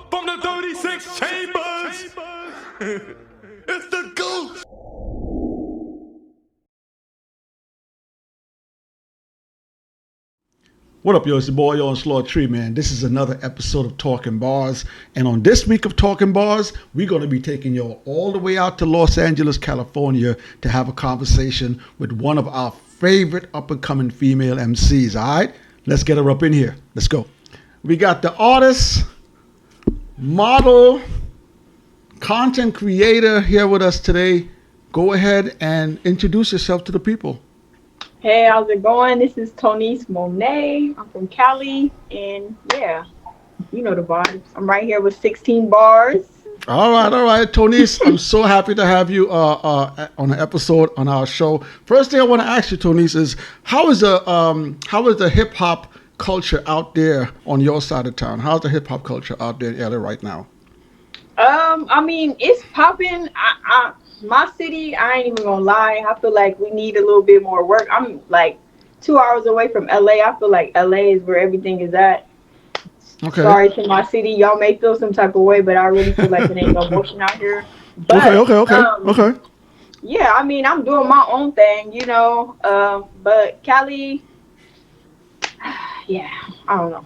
from the 36 chambers. It's the ghost. What up, yo? It's your boy, yo, on Slaw Tree, man. This is another episode of Talking Barz. And on this week of Talking Barz, we're going to be taking y'all all the way out to Los Angeles, California to have a conversation with one of our favorite up-and-coming female MCs, all right? Let's get her up in here. Let's go. We got the artist, model, content creator here with us today. Go ahead and introduce yourself to the people. Hey, how's it going? This is Tonice Mon'a. I'm from Cali, and yeah, you know the vibes. I'm right here with 16 bars. All right, Tonice. I'm so happy to have you on an episode on our show. First thing I want to ask you, Tonice, is how is the hip hop culture out there on your side of town? How's the hip hop culture out there in LA right now? I mean, it's popping. My city, I ain't even gonna lie. I feel like we need a little bit more work. I'm like 2 hours away from LA. I feel like LA is where everything is at. Okay. Sorry to my city. Y'all may feel some type of way, but I really feel like there ain't no motion out here. But, Okay. Yeah, I mean, I'm doing my own thing, you know. But Cali, yeah, I don't know.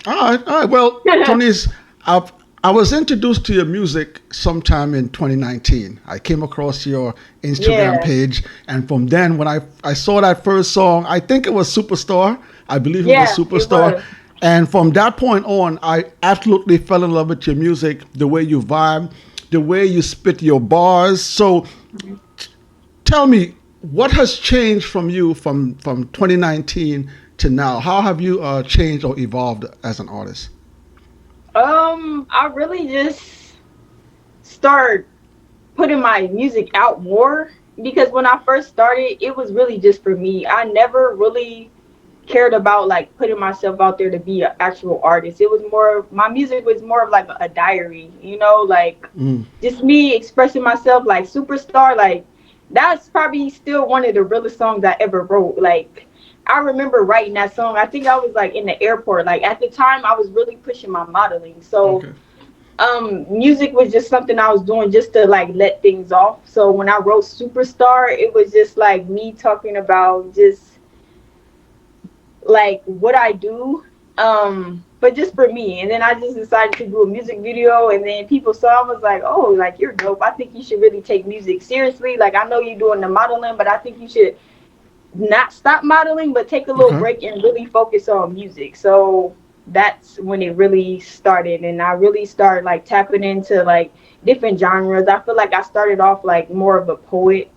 All right. Well, Tonice, I was introduced to your music sometime in 2019. I came across your Instagram page, and from then, when I saw that first song, I think it was Superstar. I believe it was Superstar. It was. And from that point on, I absolutely fell in love with your music, the way you vibe, the way you spit your bars. So tell me, what has changed from you from 2019 to now? How have you changed or evolved as an artist? I really just start putting my music out more, because when I first started, it was really just for me. I never really cared about like putting myself out there to be an actual artist. It was more, my music was more of like a diary, you know, like just me expressing myself. Like Superstar, like that's probably still one of the realest songs I ever wrote. Like I remember writing that song. I think I was like in the airport. Like at the time I was really pushing my modeling. So music was just something I was doing just to like let things off. So when I wrote Superstar, it was just like me talking about just like what I do, but just for me. And then I just decided to do a music video, and then people saw, I was like, oh, like you're dope. I think you should really take music seriously. Like I know you're doing the modeling, but I think you should not stop modeling, but take a little break and really focus on music. So that's when it really started, and I really started like tapping into like different genres. I feel like I started off like more of a poet,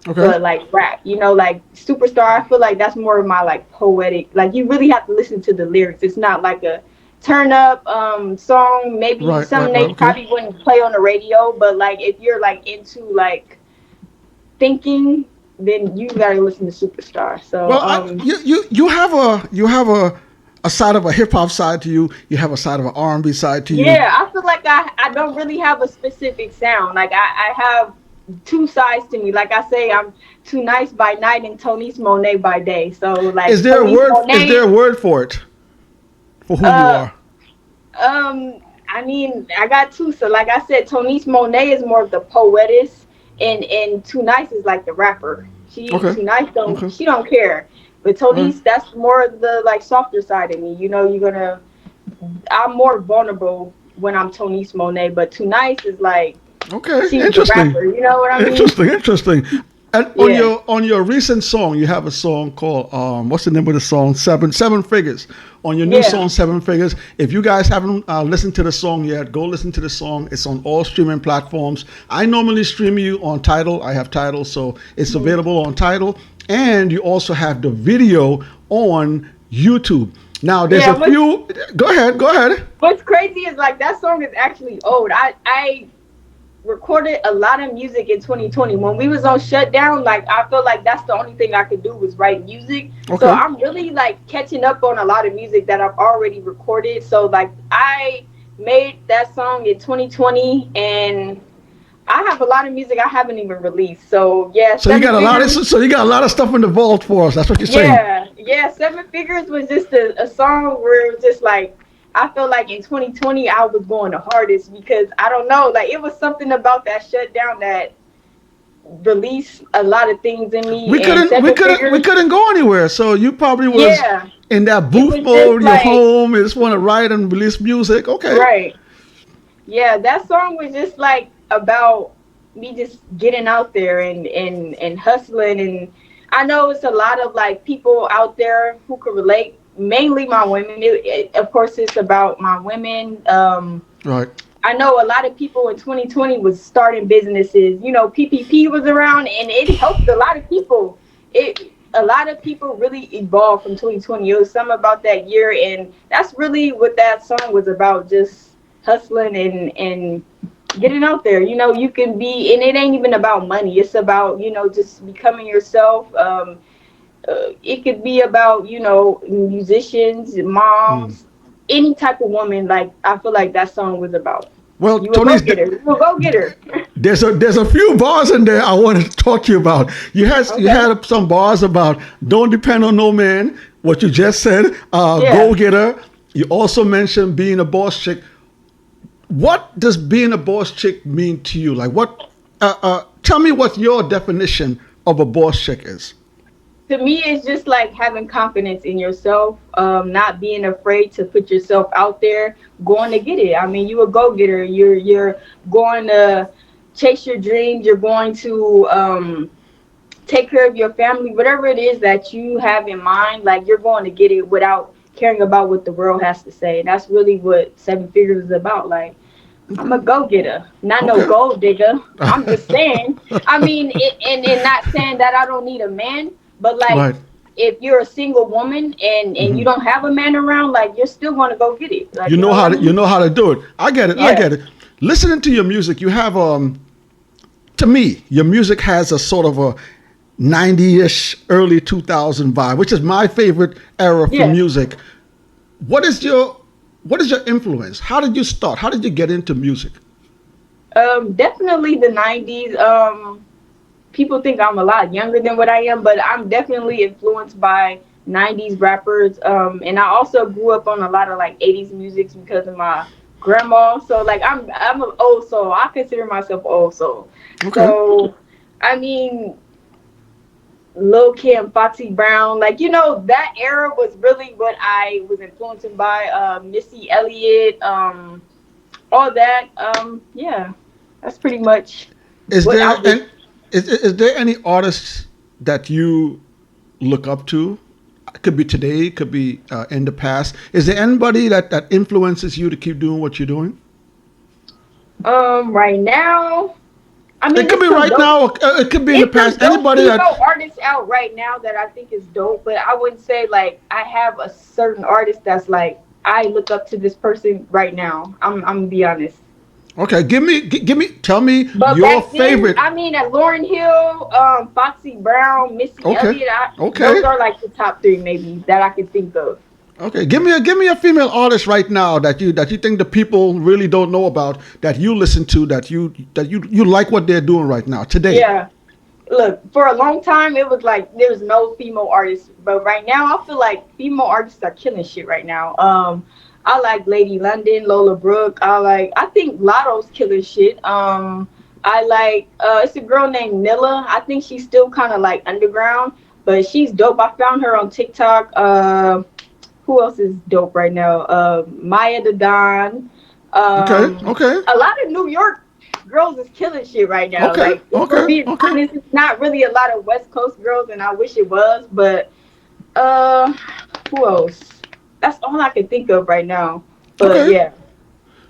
but like rap, you know, like Superstar, I feel like that's more of my like poetic, like you really have to listen to the lyrics. It's not like a turn up song, maybe something they probably wouldn't play on the radio, but like if you're like into like thinking, then you gotta listen to Superstar. So you have a side of a hip hop side to you. You have a side of an R&B side to you. Yeah, I feel like I don't really have a specific sound. Like I have two sides to me. Like I say, I'm Tonice by night and Tonice Mon'a by day. So like, is there a word for it? For who you are? I mean, I got two. So like I said, Tonice Mon'a is more of the poetess, and Tonice is like the rapper. Tonice she don't care. But Tonice, that's more of the like softer side of me. You know, I'm more vulnerable when I'm Tonice Mon'a, but Tonice is like, she's interesting. The rapper, you know what I mean? Interesting. And on your recent song, you have a song called what's the name of the song? Seven Figures. On your new song, 7 Figures. If you guys haven't listened to the song yet, go listen to the song. It's on all streaming platforms. I normally stream you on Tidal. I have Tidal, so it's available on Tidal. And you also have the video on YouTube. Now there's a few. Go ahead. What's crazy is like that song is actually old. I recorded a lot of music in 2020 when we was on shutdown. Like I feel like that's the only thing I could do was write music. So I'm really like catching up on a lot of music that I've already recorded. So like I made that song in 2020, and I have a lot of music I haven't even released. So yeah. So you got a lot of stuff in the vault for us. That's what you're saying. Yeah. 7 Figures was just a song where it was just like I feel like in 2020 I was going the hardest because I don't know, like it was something about that shutdown that released a lot of things in We me and couldn't we seven couldn't we figures. couldn't go anywhere. So you probably was Yeah, in that it booth was just mode, you're like home, you just want to write and release music. Okay. right. Yeah, that song was just like about me just getting out there and hustling. And I know it's a lot of like people out there who could relate, mainly my women. Of course, it's about my women. Right. I know a lot of people in 2020 was starting businesses. You know, PPP was around and it helped a lot of people. A lot of people really evolved from 2020. It was something about that year, and that's really what that song was about, just hustling and getting out there. You know, you can be, and it ain't even about money. It's about, you know, just becoming yourself. It could be about, you know, musicians, Mm. moms, any type of woman. Like, I feel like that song was about. Well, You a go Tony's, getter. You a go getter. there's a few bars in there I wanted to talk to you about. You Okay. had some bars about don't depend on no man. What you just said, Yeah. go getter. You also mentioned being a boss chick. What does being a boss chick mean to you? Like what? Tell me what your definition of a boss chick is. To me, it's just like having confidence in yourself, not being afraid to put yourself out there, going to get it. I mean, you a go getter. You're going to chase your dreams. You're going to take care of your family, whatever it is that you have in mind. Like you're going to get it without caring about what the world has to say. And that's really what Seven Figures is about. Like I'm a go getter, not no Okay. gold digger. I'm just saying. I mean, and not saying that I don't need a man, but like Right. if you're a single woman and you don't have a man around, like you're still gonna go get it. Like You you know know what how I to you mean? know how to do it. I get it. I Yeah. get it. Listening to your music, you have to me, your music has a sort of a 90-ish early 2000 vibe, which is my favorite era for Yeah. music. What is your what is your influence? How did you start? How did you get into music? Definitely the '90s. People think I'm a lot younger than what I am, but I'm definitely influenced by '90s rappers. And I also grew up on a lot of like '80s music because of my grandma. So like I'm an old soul. I consider myself old soul. Okay. So I mean, Lil Kim, Foxy Brown, like you know that era was really what I was influenced by. Missy Elliott, all that. Yeah, that's pretty much Is what I there was. and is there any artists that you look up to? It could be today, it could be in the past. Is there anybody that influences you to keep doing what you're doing? Right now, I It mean, could be right now. It could be in the it's some past. dope Anybody that female artists out right now that I think is dope, but I wouldn't say like I have a certain artist that's like I look up to this person right now. I'm gonna be honest. okay, give me, tell me But your back then, favorite. I mean, at Lauryn Hill, Foxy Brown, Missy Okay, Elliott, okay, those are like the top three maybe that I can think of. okay. Give me a female artist right now that you think the people really don't know about that you listen to that you like what they're doing right now today. Yeah. Look, for a long time, it was like there was no female artists, but right now, I feel like female artists are killing shit right now. I like Lady London, Lola Brooke. I think Lotto's killing shit. I like, it's a girl named Nilla. I think she's still kind of like underground, but she's dope. I found her on TikTok. Who else is dope right now? Maya the Don. Okay, okay, A lot of New York girls is killing shit right now. okay, Like, if we're okay, being okay. honest, it's not really a lot of West Coast girls, and I wish it was. But uh, who else? That's all I can think of right now. But Okay. yeah,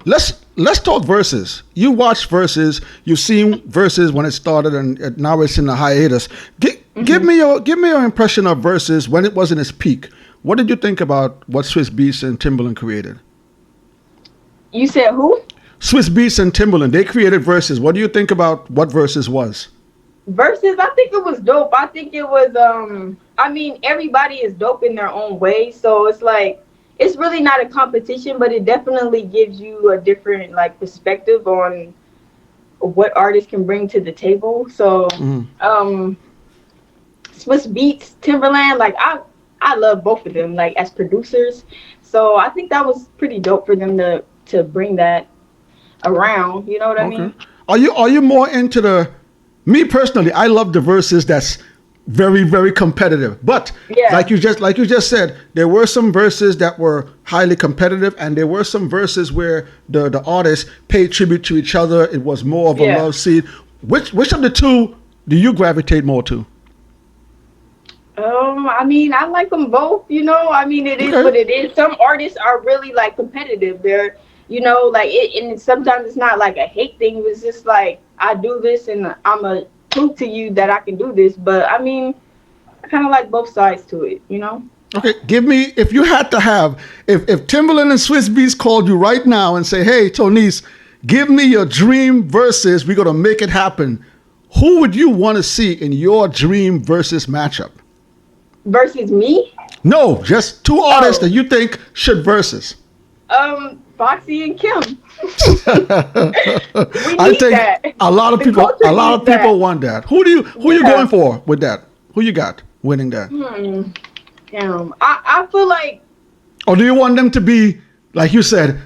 Let's talk verses. You watched verses. You've seen verses when it started, and now it's in the hiatus. Give me your impression of verses when it was in its peak. What did you think about what Swiss Beats and Timberland created? you said who? Swiss Beats and Timberland, they created verses. What do you think about what verses was? Versus, I think it was dope. I think it was I mean, everybody is dope in their own way, so it's like it's really not a competition, but it definitely gives you a different like perspective on what artists can bring to the table. So Mm. Swiss Beats, Timberland, like I love both of them like as producers. So I think that was pretty dope for them to bring that around. You know what I Okay. mean? Are you more into the? Me personally, I love the verses that's very very competitive. But Yeah. like you just said, there were some verses that were highly competitive, and there were some verses where the artists paid tribute to each other. It was more of a Yeah. love scene. Which of the two do you gravitate more to? I mean, I like them both, you know. I mean, it is Okay. what it is. Some artists are really like competitive. They're, you know, like it, and sometimes it's not like a hate thing. It's just like I do this, and I'm a prove to you that I can do this. But I mean, I kind of like both sides to it, you know. Okay, give me if you had to have if Timberland and Swiss Beats called you right now and say, "Hey, Tonice, give me your dream versus. We're gonna make it happen." Who would you want to see in your dream versus matchup? Versus me, No, just two artists that you think should versus. Foxy and Kim. We I need think that. a lot of The people culture needs that. want that. Who you Yeah. going for with that? Who you got winning that? Damn, I feel like Or do you want them to be like you said,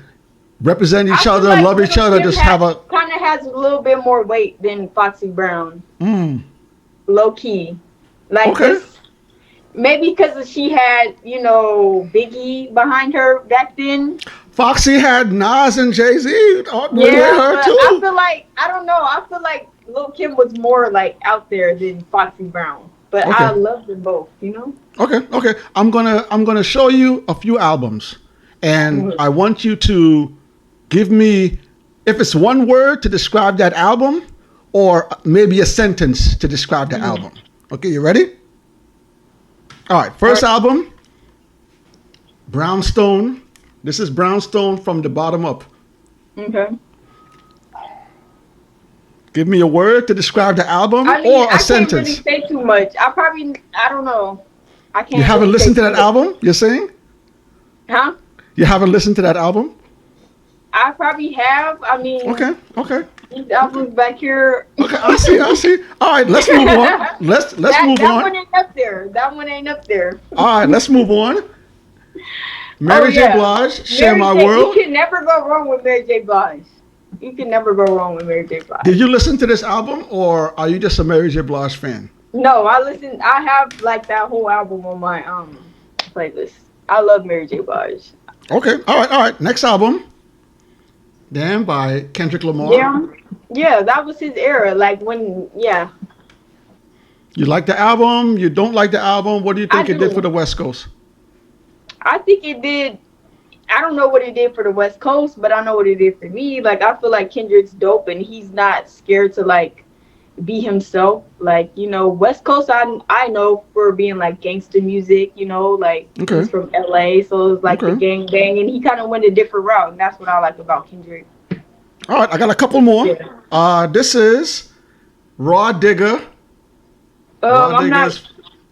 represent each feel other, like love each Lil' other, Kim just have a kind of has a little bit more weight than Foxy Brown, low key. Like Okay. this, maybe because she had, you know, Biggie behind her back then. Foxy had Nas and Jay-Z with Yeah, her but too. I feel like I don't know. I feel like Lil' Kim was more like out there than Foxy Brown. But Okay. I love them both, you know. Okay. I'm gonna show you a few albums, and I want you to give me if it's one word to describe that album, or maybe a sentence to describe the album. Okay, you ready? All right. First album, Brownstone. This is Brownstone from the bottom up. Okay. Give me a word to describe the album I mean, or a I can't sentence. really say too much. I don't know. I can't. You haven't really listened say to that too much. album? You're saying? Huh? You haven't listened to that album? I probably have. I mean, Okay. these albums back here. Okay, I see. All right, let's move on. Let's move that on. one ain't up there. That one ain't up there. All right, let's move on. Mary J. Blige, Share My J. World. You can never go wrong with Mary J. Blige. You can never go wrong with Mary J. Blige. Did you listen to this album, or are you just a Mary J. Blige fan? No, I listen. I have like that whole album on my playlist. I love Mary J. Blige. Okay, all right. Next album, Damn by Kendrick Lamar. Yeah, that was his era. Like when, yeah. You like the album? You don't like the album? What do you think I it did do. for the West Coast? I think it did. I don't know what it did for the West Coast, but I know what it did for me. Like I feel like Kendrick's dope, and he's not scared to like be himself. Like, you know, West Coast, I know for being like gangster music. You know, like he's from LA, so it's like the gang bang, and he kind of went a different route, and that's what I like about Kendrick. All right, I got a couple more. Yeah. This is Raw Digger. I'm not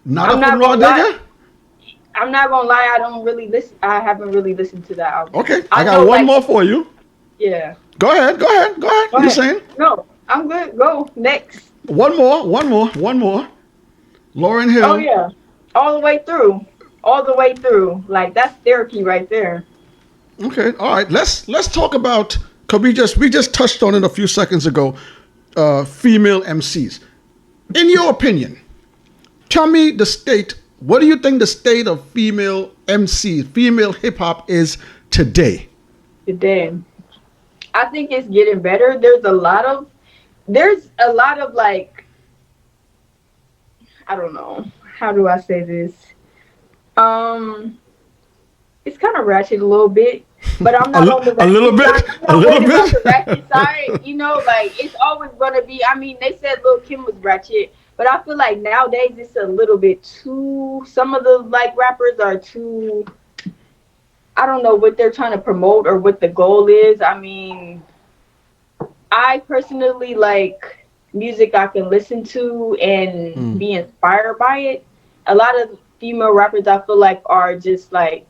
I'm up on Raw Digger. I'm not gonna lie, I don't really listen. I haven't really listened to that album. Okay, I got one more for you. Yeah. Go ahead. You're saying? No, I'm good. Go next. One more. Lauryn Hill. Oh yeah, all the way through. Like that's therapy right there. Okay, all right. Let's talk about. Cause we just touched on it a few seconds ago. Female MCs. In your opinion, tell me the state. What do you think the state of female MCs, female hip hop is today? Today, I think it's getting better. There's a lot of like, I don't know, how do I say this? It's kind of ratchet a little bit, but I'm not on the ratchet side. You know, like it's always gonna be. I mean, they said Lil' Kim was ratchet, but I feel like nowadays it's a little bit too. Some of the like rappers are too. I don't know what they're trying to promote or what the goal is. I mean, I personally like music I can listen to and be inspired by it. A lot of female rappers I feel like are just like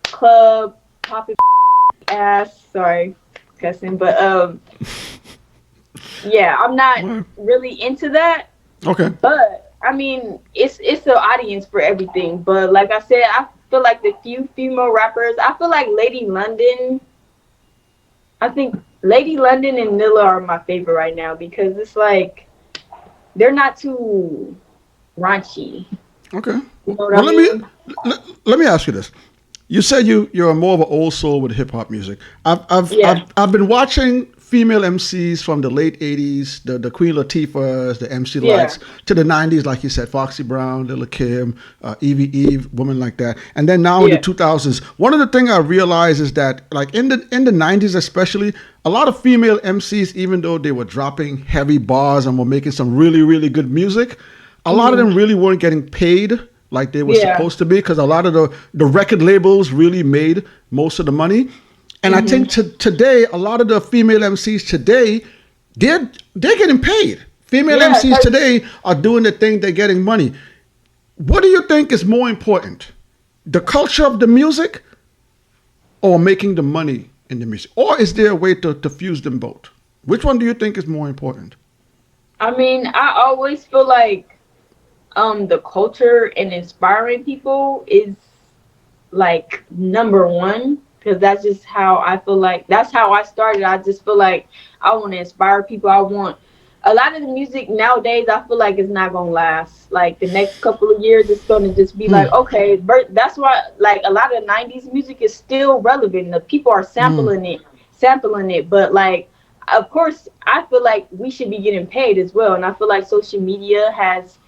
club popping ass. Sorry, cussing, but yeah, I'm not really into that. Okay. But I mean, it's an audience for everything. But like I said, feel like the few female rappers, I feel like Lady London. I think Lady London and Nilla are my favorite right now because it's like they're not too raunchy. Okay. You know what I Well, mean? let me ask you this. You said you're more of an old soul with hip hop music. Yeah, I've been watching female MCs from the late '80s, the Queen Latifahs, the MC yeah, Lights, to the '90s, like you said, Foxy Brown, Lil Kim, Evie Eve, women like that, and then now in the yeah. 2000s. One of the things I realized is that, like in the '90s especially, a lot of female MCs, even though they were dropping heavy bars and were making some really really good music, a lot of Hmm. them really weren't getting paid like they were Yeah. supposed to be because a lot of the record labels really made most of the money. And I think Hmm. today, a lot of the female MCs today, they're getting paid. Female Yeah, MCs today are doing the thing, they're getting money. What do you think is more important? The culture of the music or making the money in the music? Or is there a way to fuse them both? Which one do you think is more important? I mean, I always feel like the culture and inspiring people is like number one because that's just how I feel like that's how I started. I just feel like I want to inspire people. I want a lot of the music nowadays. I feel like it's not gonna last. Like the next couple of years, it's gonna just be Hmm. like okay. That's why like a lot of '90s music is still relevant. The people are Hmm. sampling it. But like, of course, I feel like we should be getting paid as well. And I feel like social media has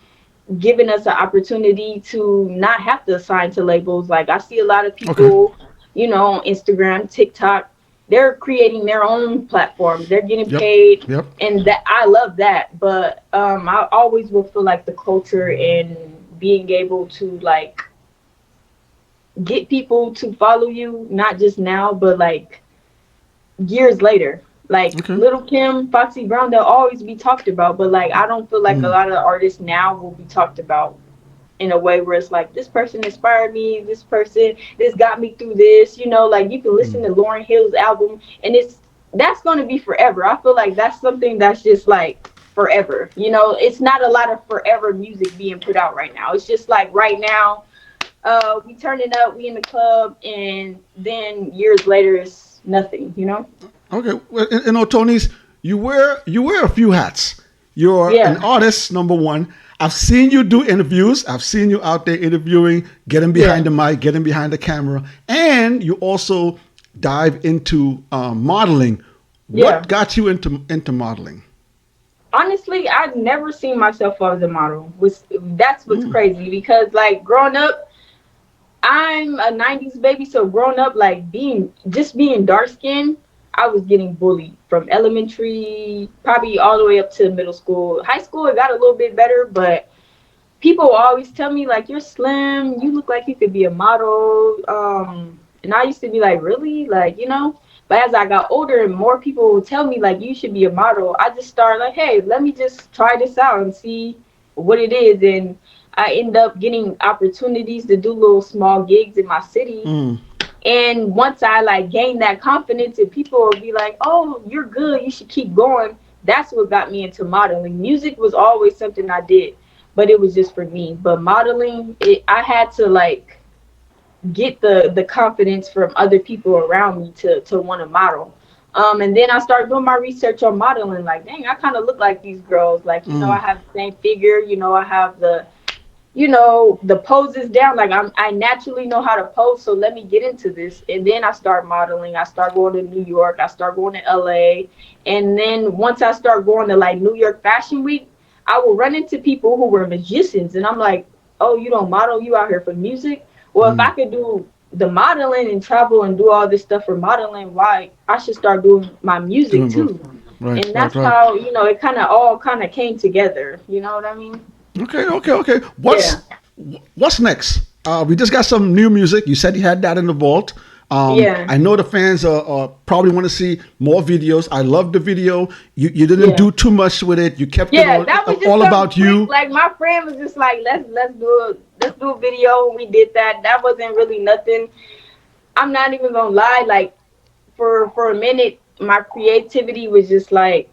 giving us an opportunity to not have to assign to labels. Like I see a lot of Okay. people, on Instagram, TikTok, they're creating their own platforms. They're getting Yep. paid, Yep. and that I love that. But I always will feel like the culture and being able to like get people to follow you, not just now, but like years later. Like Okay. Little Kim, Foxy Brown, they'll always be talked about. But like I don't feel like a Hmm. lot of artists now will be talked about in a way where it's like this person inspired me, this got me through this, like you can listen Hmm. to Lauryn Hill's album and that's going to be forever. I feel like that's something that's just like forever. It's not a lot of forever music being put out right now. It's just like right now, we turning up, we in the club, and then years later it's nothing. Okay, well, Tony's, you wear a few hats. You're an Yeah, artist, number one. I've seen you do interviews. I've seen you out there interviewing, getting behind yeah, the mic, getting behind the camera, and you also dive into modeling. yeah. What got you into modeling? Honestly, I've never seen myself as a model. That's what's Mm, crazy because like growing up, I'm a '90s baby, so growing up, like being dark skinned, I was getting bullied from elementary, probably all the way up to middle school. High school, it got a little bit better, but people always tell me like you're slim, you look like you could be a model. And I used to be like, really, like. But as I got older and more people would tell me like you should be a model, I just started like, hey, let me just try this out and see what it is. And I end up getting opportunities to do little small gigs in my city. mm, And once I like gained that confidence and people will be like, oh, you're good, you should keep going. That's what got me into modeling. Music was always something I did, but it was just for me. But modeling, I had to like get the confidence from other people around me to want to model. And then I started doing my research on modeling. Like, dang, I kind of look like these girls. Like, I mm, have the same figure. I have the poses down. Like I naturally know how to pose, so let me get into this. And then I start modeling. I start going to New York. I start going to LA. And then once I start going to like New York Fashion Week, I will run into people who were magicians, and I'm like, oh, you don't model? You out here for music? Well, if I mm. could do the modeling and travel and do all this stuff for modeling, why I should start doing my music Doing both. too. Right, And right, that's right. how it kind of all kind of came together. You know what I mean? Okay, okay, okay. Yeah. What's next? We just got some new music. You said you had that in the vault. Yeah. I know the fans probably want to see more videos. I love the video. You didn't Yeah. do too much with it. You kept it Yeah, that was just all something about quick. you. Like my friend was just like, let's do a video. And we did that. That wasn't really nothing. I'm not even gonna lie. Like for a minute, my creativity was just like,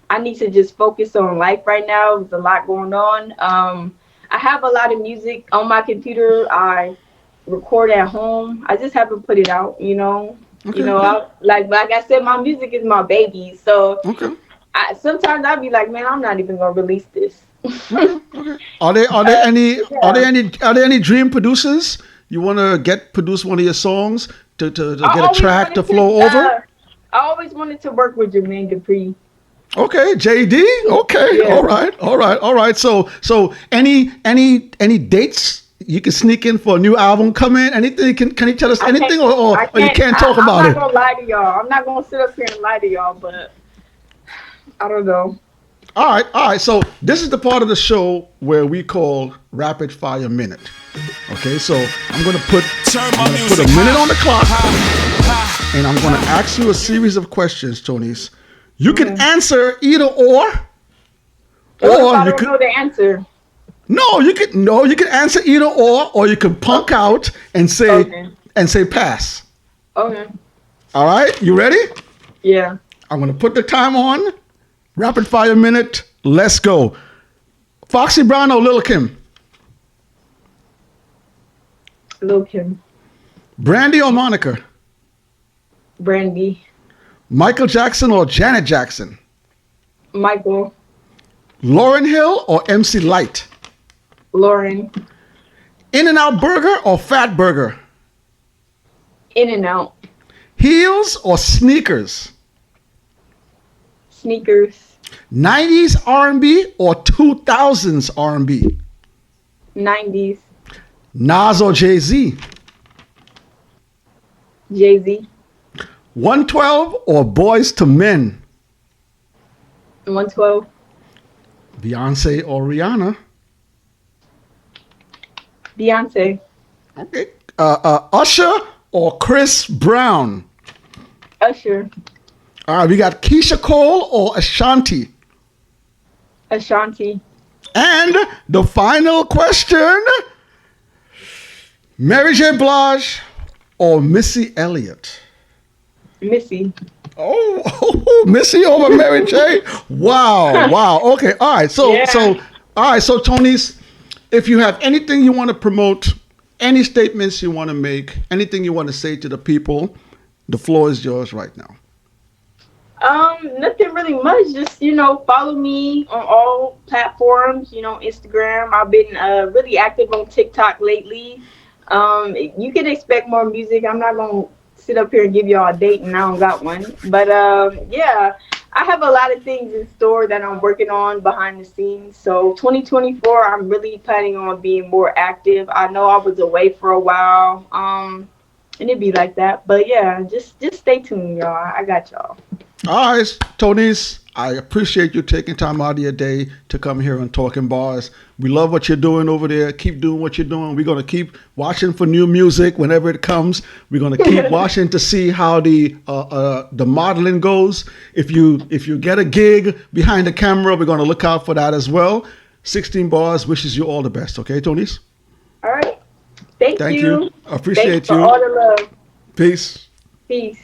I need to just focus on life right now. There's a lot going on. I have a lot of music on my computer. I record at home. I just haven't put it out, you know. Okay. You know, like I said, my music is my baby. So Okay. sometimes I'll be like, man, I'm not even gonna release this. Okay. Okay. Are there any dream producers you want to produce one of your songs to get a track to flow over? I always wanted to work with Jermaine Dupri. Okay, JD. Okay, Yeah. all right. So any dates you can sneak in for a new album coming? Anything? Can you tell us anything, or you can't talk about it? I'm not gonna lie to y'all. I'm not gonna sit up here and lie to y'all, but I don't know. All right. So this is the part of the show where we call Rapid Fire Minute. Okay, so I'm gonna put a minute on the clock, and I'm gonna ask you a series of questions, Tonice. You can answer either or What if I don't know the answer? No, you can answer either or you can punk out and say pass. Okay. All right, you ready? Yeah. I'm gonna put the time on. Rapid Fire Minute. Let's go. Foxy Brown or Lil' Kim? Lil' Kim. Brandy or Monica? Brandy. Michael Jackson or Janet Jackson? Michael. Lauryn Hill or MC Light? Lauren. In-N-Out Burger or Fat Burger? In-N-Out. Heels or sneakers? Sneakers. 90s R&B or 2000s R&B? 90s. Nas or Jay-Z? Jay-Z. 112 or Boys to Men? 112. Beyonce or Rihanna? Beyonce. Okay. Usher or Chris Brown? Usher. All right, we got Keisha Cole or Ashanti? Ashanti. And the final question, Mary J. Blige or Missy Elliott? Missy. Oh, Missy over Mary J. Wow. Okay. All right. So Tonice, if you have anything you want to promote, any statements you want to make, anything you want to say to the people, the floor is yours right now. Nothing really much. Just, follow me on all platforms, Instagram. I've been really active on TikTok lately. You can expect more music. I'm not going to sit up here and give y'all a date and I don't got one. But yeah, I have a lot of things in store that I'm working on behind the scenes. So 2024, I'm really planning on being more active. I know I was away for a while. And it'd be like that. But yeah, just stay tuned, y'all. I got y'all. All right, Tonice, I appreciate you taking time out of your day to come here and Talking Bars. We love what you're doing over there. Keep doing what you're doing. We're going to keep watching for new music whenever it comes. We're going to keep watching to see how the modeling goes. If you get a gig behind the camera, we're going to look out for that as well. 16 Bars wishes you all the best. Okay, Tonice? All right. Thank you. Appreciate Thanks for you. all the love. Peace. Peace.